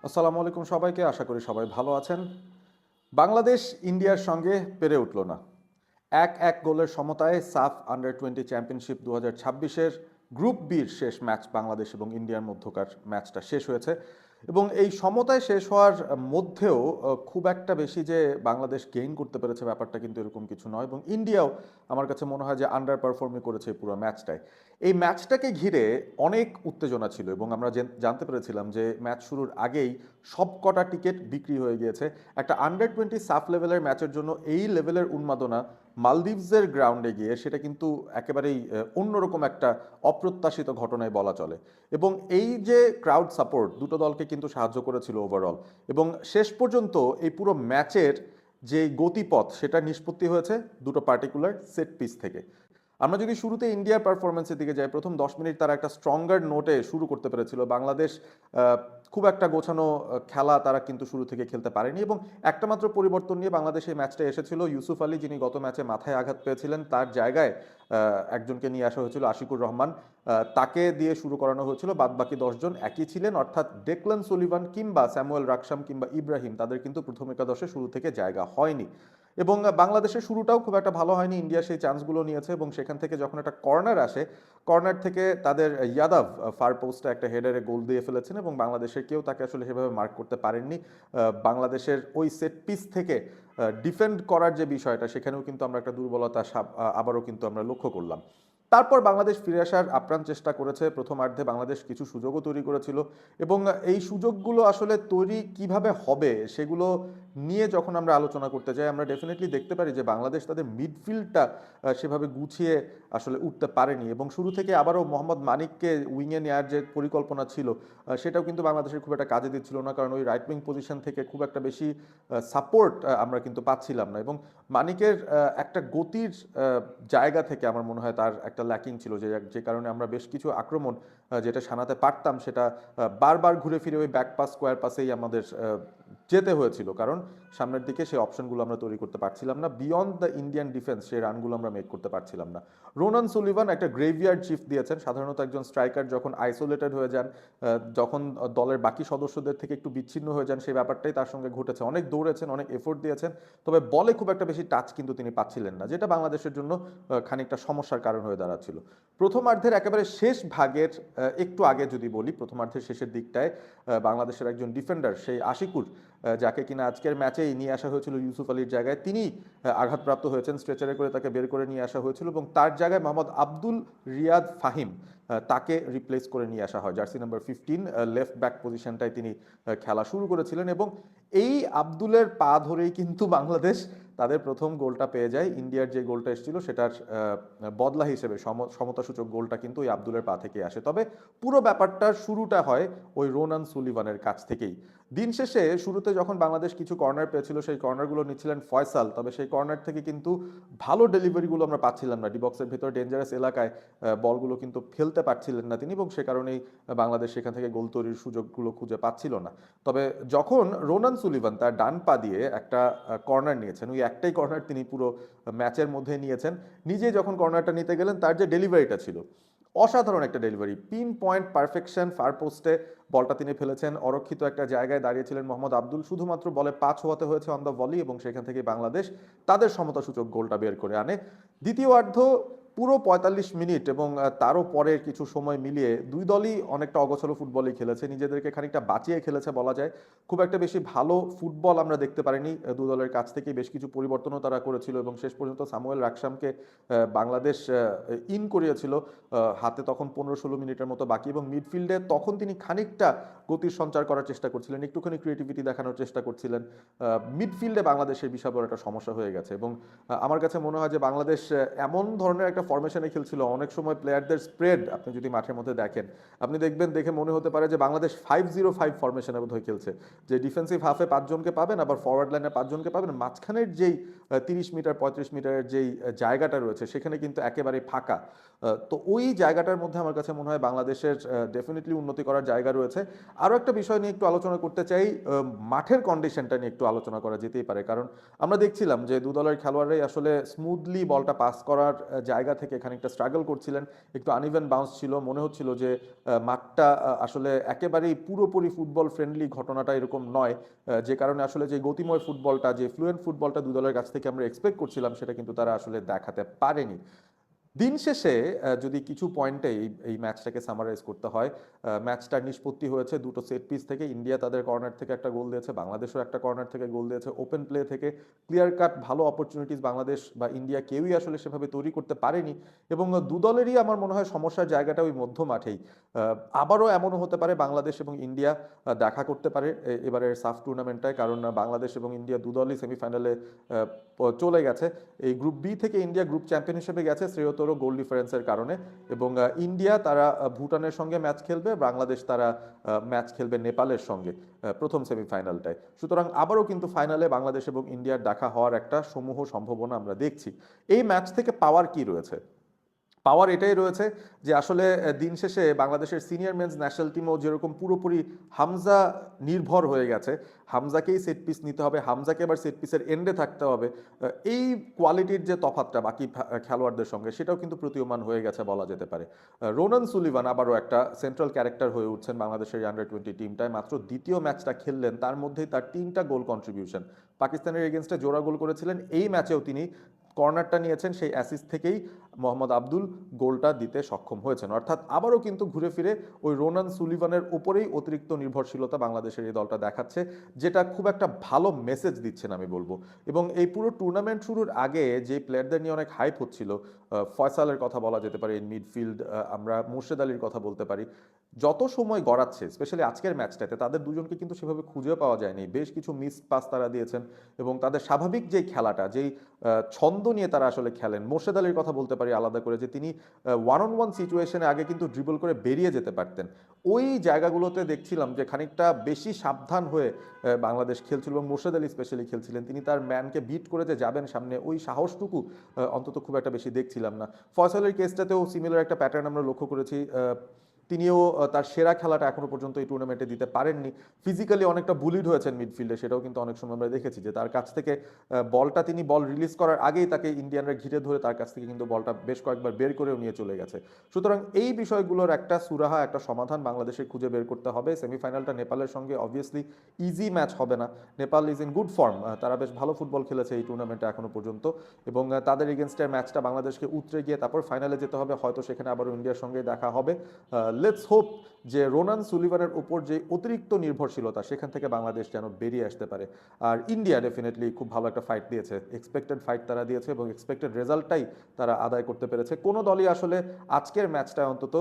আসসালামু আলাইকুম সবাইকে, আশা করি সবাই ভালো আছেন। বাংলাদেশ ইন্ডিয়ার সঙ্গে পেরে উঠল না। ১-১ গোলের সমতায় সাফ আন্ডার-20 চ্যাম্পিয়নশিপ ২০২৬-এর গ্রুপ বির শেষ ম্যাচ বাংলাদেশ এবং ইন্ডিয়ার মধ্যকার ম্যাচটা শেষ হয়েছে এবং এই সমতায় শেষ হওয়ার মধ্যেও খুব একটা বেশি যে বাংলাদেশ গেইন করতে পেরেছে ব্যাপারটা কিন্তু এরকম কিছু নয় এবং ইন্ডিয়াও আমার কাছে মনে হয় যে আন্ডার পারফর্মই করেছে এই পুরো ম্যাচটায়। এই ম্যাচটাকে ঘিরে অনেক উত্তেজনা ছিল এবং আমরা জানতে পেরেছিলাম যে ম্যাচ শুরুর আগেই সবকটা টিকিট বিক্রি হয়ে গিয়েছে। একটা আন্ডার-20 সাফ লেভেলের ম্যাচের জন্য এই লেভেলের উন্মাদনা মালদ্বীপসের গ্রাউন্ডে গিয়ে সেটা কিন্তু একেবারেই অন্যরকম একটা অপ্রত্যাশিত ঘটনায় বলা চলে এবং এই যে ক্রাউড সাপোর্ট দুটো দলকে কিন্তু সাহায্য করেছিল ওভারঅল এবং শেষ পর্যন্ত এই পুরো ম্যাচের যে গতিপথ সেটা নিষ্পত্তি হয়েছে দুটো পার্টিকুলার সেট পিস থেকে। আমরা যদি শুরুতে ইন্ডিয়ার পারফরমেন্সের দিকে যাই, প্রথম ১০ মিনিট তারা একটা স্ট্রঙ্গার নোটে শুরু করতে পেরেছিল। বাংলাদেশ খুব একটা গোছানো খেলা তারা কিন্তু শুরু থেকে খেলতে পারেনি এবং একটা মাত্র পরিবর্তন নিয়ে বাংলাদেশ এই ম্যাচটা এসেছিল। ইউসুফ আলী, যিনি গত ম্যাচে মাথায় আঘাত পেয়েছিলেন, তার জায়গায় একজনকে নিয়ে আসা হয়েছিল, আশিকুর রহমান। তাকে দিয়ে শুরু করানো হয়েছিল। বাদবাকি ১০ জন একই ছিলেন, অর্থাৎ ডেকলান সুলিভান কিংবা স্যামুয়েল রাকসাম কিংবা ইব্রাহিম, তাদের কিন্তু প্রথম একাদশে শুরু থেকে জায়গা হয়নি এবং বাংলাদেশের শুরুটাও খুব একটা ভালো হয়নি। ইন্ডিয়া সেই চান্সগুলো নিয়েছে এবং সেখান থেকে যখন একটা কর্নার আসে, কর্নার থেকে তাদের ইয়াদাব ফার পোস্টে একটা হেডারে গোল দিয়ে ফেলেছেন এবং বাংলাদেশের কেউ তাকে আসলে সেভাবে মার্ক করতে পারেননি। বাংলাদেশের ওই সেট পিস থেকে ডিফেন্ড করার যে বিষয়টা, সেখানেও কিন্তু আমরা একটা দুর্বলতা আবারও কিন্তু আমরা লক্ষ্য করলাম। তারপর বাংলাদেশ ফিরে আসার আপ্রাণ চেষ্টা করেছে। প্রথমার্ধে বাংলাদেশ কিছু সুযোগও তৈরি করেছিল এবং এই সুযোগগুলো আসলে তৈরি কিভাবে হবে সেগুলো নিয়ে যখন আমরা আলোচনা করতে যাই, আমরা ডেফিনেটলি দেখতে পারি যে বাংলাদেশ তাদের মিডফিল্ডটা সেভাবে গুছিয়ে আসলে উঠতে পারেনি এবং শুরু থেকে আবারও মোহাম্মদ মানিককে উইংয়ে নেওয়ার যে পরিকল্পনা ছিল, সেটাও কিন্তু বাংলাদেশের খুব একটা কাজে দিচ্ছিল না, কারণ ওই রাইট উইং পজিশন থেকে খুব একটা বেশি সাপোর্ট আমরা কিন্তু পাচ্ছিলাম না এবং মানিকের একটা গতির জায়গা থেকে আমার মনে হয় তার একটা ল্যাকিং ছিল, যে যে কারণে আমরা বেশ কিছু আক্রমণ যেটা সানাতে পারতাম সেটা বারবার ঘুরে ফিরে ওই ব্যাক পাস স্কোয়ার পাসেই আমাদের যেতে হয়েছিল, কারণ সামনের দিকে সেই অপশনগুলো আমরা তৈরি করতে পারছিলাম না। বিয়ন্ড দ্য ইন্ডিয়ান ডিফেন্স সেই রানগুলো আমরা মেক করতে পারছিলাম না। রোনান সুলিভান একটা গ্রেভিয়ার্ড শিফট দিয়েছেন। সাধারণত একজন স্ট্রাইকার যখন আইসোলেটেড হয়ে যান, যখন দলের বাকি সদস্যদের থেকে একটু বিচ্ছিন্ন হয়ে যান, সেই ব্যাপারটাই তার সঙ্গে ঘটেছে। অনেক দৌড়েছেন, অনেক এফোর্ট দিয়েছেন, তবে বলে খুব একটা বেশি টাচ কিন্তু তিনি পাচ্ছিলেন না, যেটা বাংলাদেশের জন্য খানিকটা সমস্যার কারণ হয়ে দাঁড়াচ্ছিল। প্রথমার্ধের একেবারে শেষ ভাগের একটু আগে যদি বলি, প্রথমার্ধের শেষের দিকটায় বাংলাদেশের একজন ডিফেন্ডার সেই আশিকুর, যাকে কিনা আজকের ম্যাচেই নিয়ে আসা হয়েছিল ইউসুফ আলীর জায়গায়, তিনি আঘাতপ্রাপ্ত হয়েছেন। স্ট্রেচারে করে তাকে বের করে নিয়ে আসা হয়েছিল এবং তার জায়গায় মোহাম্মদ আব্দুল রিয়াদ ফাহিম তাকে রিপ্লেস করে নিয়ে আসা হয়। জার্সি নাম্বার 15 লেফট ব্যাক পজিশনটায় তিনি খেলা শুরু করেছিলেন এবং এই আব্দুলের পা ধরেই কিন্তু বাংলাদেশ তাদের প্রথম গোলটা পেয়ে যায়। ইন্ডিয়ার যে গোলটা এসেছিল সেটার বদলা হিসেবে সমতাসূচক গোলটা কিন্তু ওই আব্দুলের পা থেকে আসে। তবে পুরো ব্যাপারটার শুরুটা হয় ওই রোনান সুলিভানের কাছ থেকেই। দিন শেষে শুরুতে যখন বাংলাদেশ কিছু কর্নার পেয়েছিল, সেই কর্নারগুলো নিচ্ছিলেন ফয়সাল, তবে সেই কর্নার থেকে কিন্তু ভালো ডেলিভারিগুলো আমরা পাচ্ছিলাম না। ডিবক্সের ভেতর ডেঞ্জারাস এলাকায় বলগুলো কিন্তু ফেলতে পারছিলেন না তিনি এবং সে কারণেই বাংলাদেশ সেখান থেকে গোল তৈরির সুযোগগুলো খুঁজে পাচ্ছিল না। তবে যখন রোনান সুলিভান তার ডান পা দিয়ে একটা কর্নার নিয়েছেন, ওই একটাই কর্নার তিনি পুরো ম্যাচের মধ্যে নিয়েছেন, নিজে যখন কর্নারটা নিতে গেলেন, তার যে ডেলিভারিটা ছিল অসাধারণ একটা delivery, pin point perfection, far পোস্টে বলটা তিনি ফেলেছেন। অরক্ষিত একটা জায়গায় দাঁড়িয়েছিলেন মোহাম্মদ আব্দুল, শুধুমাত্র বলে পা ছোঁয়াতে হয়েছে অন দ্য ভলি এবং সেখান থেকে বাংলাদেশ তাদের সমতাসূচক গোলটা বের করে আনে। দ্বিতীয়ার্ধ পুরো ৪৫ মিনিট এবং তারও পরের কিছু সময় মিলিয়ে দুই দলই অনেকটা অগোছালো ফুটবলই খেলেছে, নিজেদেরকে খানিকটা বাঁচিয়ে খেলেছে বলা যায়। খুব একটা বেশি ভালো ফুটবল আমরা দেখতে পারিনি দু দলের কাছ থেকে। বেশ কিছু পরিবর্তনও তারা করেছিল এবং শেষ পর্যন্ত সামুয়েল রাকসামকে বাংলাদেশ ইন করিয়েছিল। হাতে তখন ১৫-১৬ মিনিটের মতো বাকি এবং মিডফিল্ডে তখন তিনি খানিকটা গতির সঞ্চার করার চেষ্টা করছিলেন, একটুখানি ক্রিয়েটিভিটি দেখানোর চেষ্টা করছিলেন। মিডফিল্ডে বাংলাদেশের বিশাল বড় একটা সমস্যা হয়ে গেছে এবং আমার কাছে মনে হয় যে বাংলাদেশ এমন ধরনের একটা ফরমেশনে খেলছিল, অনেক সময় প্লেয়ারদের স্প্রেড আপনি যদি মাঠের মধ্যে দেখেন, আপনি দেখবেন, দেখে মনে হতে পারে যে বাংলাদেশ 5-0-5 ফরমেশনে বোধহয় খেলছে, যে ডিফেন্সিভ হাফে 5 জনকে পাবেন, আবার ফরওয়ার্ড লাইনে 5 জনকে পাবেন, মাঝখানের যেই 30 মিটার 35 মিটারের যেই জায়গাটা রয়েছে সেখানে কিন্তু একেবারেই ফাঁকা। তো ওই জায়গাটার মধ্যে আমার কাছে মনে হয় বাংলাদেশের ডেফিনেটলি উন্নতি করার জায়গা রয়েছে। আরও একটা বিষয় নিয়ে একটু আলোচনা করতে চাই, মাঠের কন্ডিশনটা নিয়ে একটু আলোচনা করা যেতেই পারে, কারণ আমরা দেখছিলাম যে দু দলের খেলোয়াড়রাই আসলে স্মুথলি বলটা পাস করার জায়গা জায়গা থেকে খানিকটা স্ট্রাগল করছিলেন, একটু আনইভেন বাউন্স ছিল, মনে হচ্ছিল যে মাঠটা আসলে একেবারেই পুরোপুরি ফুটবল ফ্রেন্ডলি ঘটনাটা এরকম নয়, যে কারণে আসলে যে গতিময় ফুটবলটা, যে ফ্লুয়েন্ট ফুটবলটা দু দলের কাছ থেকে আমরা এক্সপেক্ট করছিলাম সেটা কিন্তু তারা আসলে দেখাতে পারেনি। দিন শেষে যদি কিছু পয়েন্টে এই ম্যাচটাকে সামারাইজ করতে হয়, ম্যাচটা নিষ্পত্তি হয়েছে দুটো সেট পিস থেকে। ইন্ডিয়া তাদের কর্নার থেকে একটা গোল দিয়েছে, বাংলাদেশও একটা কর্নার থেকে গোল দিয়েছে, ওপেন প্লে থেকে ক্লিয়ার কাট ভালো অপরচুনিটিস বাংলাদেশ বা ইন্ডিয়া কেউই আসলে সেভাবে তৈরি করতে পারেনি। এবং দু দলেরই আমার মনে হয় সমস্যার জায়গাটা ওই মধ্য মাঠেই। আবারও এমনও হতে পারে বাংলাদেশ এবং ইন্ডিয়া দেখা করতে পারে এবারের সাফ টুর্নামেন্টটায়, কারণ বাংলাদেশ এবং ইন্ডিয়া দু দলই সেমিফাইনালে চলে গেছে। এই গ্রুপ বি থেকে ইন্ডিয়া গ্রুপ চ্যাম্পিয়ন হিসেবে গেছে শ্রেয়তর গোল ডিফারেন্সের কারণে। এবং ইন্ডিয়া তারা ভুটানের সঙ্গে ম্যাচ খেলবে, বাংলাদেশ তারা ম্যাচ খেলবে নেপালের সঙ্গে প্রথম সেমিফাইনালটায়। সুতরাং আবারও কিন্তু ফাইনালে বাংলাদেশ এবং ইন্ডিয়ার দেখা হওয়ার একটা সমূহ সম্ভাবনা আমরা দেখছি। এই ম্যাচ থেকে পাওয়ার কি রয়েছে? পাওয়ার এটাই রয়েছে যে আসলে দিন শেষে বাংলাদেশের সিনিয়র মেন্স ন্যাশনাল টিমও যেরকম পুরোপুরি হামজা নির্ভর হয়ে গেছে, হামজাকেই সেট পিস নিতে হবে, হামজাকে এবার সেট পিসের এন্ডে থাকতে হবে, এই কোয়ালিটির যে তফাৎটা বাকি খেলোয়াড়দের সঙ্গে সেটাও কিন্তু প্রতীয়মান হয়ে গেছে বলা যেতে পারে। রোনান সুলিভান আবারও একটা সেন্ট্রাল ক্যারেক্টার হয়ে উঠছেন বাংলাদেশের আন্ডার 20 টিমটায়। মাত্র দ্বিতীয় ম্যাচটা খেললেন, তার মধ্যেই তার 3টা গোল কন্ট্রিবিউশন। পাকিস্তানের এগেনস্টে জোড়া গোল করেছিলেন, এই ম্যাচেও তিনি কর্নারটা নিয়েছেন, সেই অ্যাসিস্ট থেকেই মোহাম্মদ আব্দুল গোলটা দিতে সক্ষম হয়েছেন। অর্থাৎ আবারও কিন্তু ঘুরে ফিরে ওই রোনান সুলিভানের উপরেই অতিরিক্ত নির্ভরশীলতা বাংলাদেশের এই দলটা দেখাচ্ছে, যেটা খুব একটা ভালো মেসেজ দিচ্ছেন আমি বলবো। এবং এই পুরো টুর্নামেন্ট শুরুর আগে যে প্লেয়ারদের নিয়ে অনেক হাইপ হচ্ছিল, ফয়সালের কথা বলা যেতে পারে ইন মিডফিল্ড, আমরা মোর্শেদ আলীর কথা বলতে পারি, যত সময় গড়াচ্ছে স্পেশালি আজকের ম্যাচটাতে তাদের দুজনকে কিন্তু সেভাবে খুঁজে পাওয়া যায়নি। বেশ কিছু মিস পাস তারা দিয়েছেন এবং তাদের স্বাভাবিক যেই খেলাটা, যেই ছন্দ নিয়ে তারা আসলে খেলেন, মোর্শেদ আলীর কথা বলতে পারি আলাদা করে, যে তিনি ওয়ান অন ওয়ান সিচুয়েশনে আগে কিন্তু ড্রিবল করে বেরিয়ে যেতে পারতেন। ওই জায়গাগুলোতে দেখছিলাম যে খানিকটা বেশি সাবধান হয়ে বাংলাদেশ খেলছিল এবং মোর্শেদ আলী স্পেশালি খেলছিলেন। তিনি তার ম্যানকে বিট করে যে যাবেন সামনে, ওই সাহসটুকু অন্তত খুব একটা বেশি দেখছিলাম না। ফয়সালের কেসটাতেও সিমিলার একটা প্যাটার্ন আমরা লক্ষ্য করেছি। তিনিও তার সেরা খেলাটা এখনো পর্যন্ত এই টুর্নামেন্টে দিতে পারেননি। ফিজিক্যালি অনেকটা বুলিড হয়েছেন মিডফিল্ডে, সেটাও কিন্তু অনেক সময় আমরা দেখেছি যে তার কাছ থেকে বলটা, তিনি বল রিলিজ করার আগেই তাকে ইন্ডিয়ানরা ঘিরে ধরে তার কাছ থেকে কিন্তু বলটা বেশ কয়েকবার বের করেও নিয়ে চলে গেছে। সুতরাং এই বিষয়গুলোর একটা সুরাহা, একটা সমাধান বাংলাদেশে খুঁজে বের করতে হবে। সেমিফাইনালটা নেপালের সঙ্গে অবভিয়াসলি ইজি ম্যাচ হবে না। Nepal is in good form, তারা বেশ ভালো ফুটবল খেলেছে এই টুর্নামেন্টে এখনো পর্যন্ত, এবং তাদের এগেনস্টের ম্যাচটা বাংলাদেশকে উতরে গিয়ে তারপর ফাইনালে যেতে হবে, হয়তো সেখানে আবারও ইন্ডিয়ার সঙ্গে দেখা হবে। লেটস হোপ যে রোনান সুলিভানের উপর যে অতিরিক্ত নির্ভরশীলতা সেখান থেকে বাংলাদেশ যেন বেরিয়ে আসতে পারে। আর ইন্ডিয়া ডেফিনেটলি খুব ভালো একটা ফাইট দিয়েছে, এক্সপেক্টেড ফাইট তারা দিয়েছে এবং এক্সপেক্টেড রেজাল্টটাই তারা আদায় করতে পেরেছে। কোনো দলই আসলে আজকের ম্যাচটা অন্তত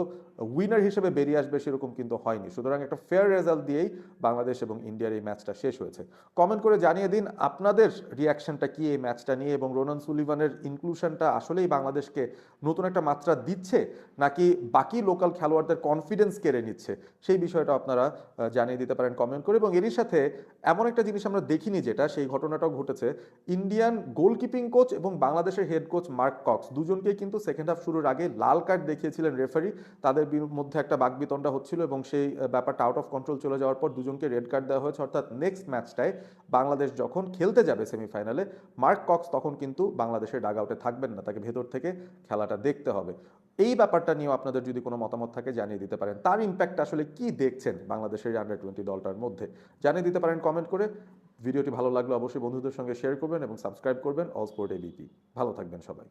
উইনার হিসেবে বেরিয়ে আসবে সেরকম কিন্তু হয়নি। সুতরাং একটা ফেয়ার রেজাল্ট দিয়েই বাংলাদেশ এবং ইন্ডিয়ার এই ম্যাচটা শেষ হয়েছে। কমেন্ট করে জানিয়ে দিন আপনাদের রিয়াকশনটা কি এই ম্যাচটা নিয়ে, এবং রোনান সুলিভানের ইনক্লুশনটা আসলেই বাংলাদেশকে নতুন একটা মাত্রা দিচ্ছে নাকি বাকি লোকাল খেলোয়াড়দের কনফিডেন্স কেড়ে নিচ্ছে, সেই বিষয়টা আপনারা জানিয়ে দিতে পারেন কমেন্ট করে। এবং এরই সাথে এমন একটা জিনিস আমরা দেখিনি, যেটা সেই ঘটনাটাও ঘটেছে, ইন্ডিয়ান গোলকিপিং কোচ এবং বাংলাদেশের হেড কোচ মার্ক কক্স দুজনকেই কিন্তু সেকেন্ড হাফ শুরুর আগে লাল কার্ড দেখিয়েছিলেন রেফারি। তাদের মধ্যে একটা বাকবিতণ্ডা হচ্ছিল এবং সেই ব্যাপারটা আউট অফ কন্ট্রোল চলে যাওয়ার পর দুজনকে রেড কার্ড দেওয়া হয়েছে। অর্থাৎ নেক্সট ম্যাচটায় বাংলাদেশ যখন খেলতে যাবে সেমিফাইনালে, মার্ক কক্স তখন কিন্তু বাংলাদেশের ডাগ আউটে থাকবেন না, তাকে ভেতর থেকে খেলাটা দেখতে হবে। এই ব্যাপারটা নিয়েও আপনাদের যদি কোনো মতামত থাকে জানিয়ে দিতে পারেন। তার ইম্প্যাক্ট আসলে কি দেখছেন বাংলাদেশের আন্ডার 20 দলটার মধ্যে, জানিয়ে দিতে পারেন কমেন্ট করে। ভিডিওটি ভালো লাগলে অবশ্যই বন্ধুদের সঙ্গে শেয়ার করবেন এবং সাবস্ক্রাইব করবেন অল স্পোর্ট এবিপি। ভালো থাকবেন সবাই।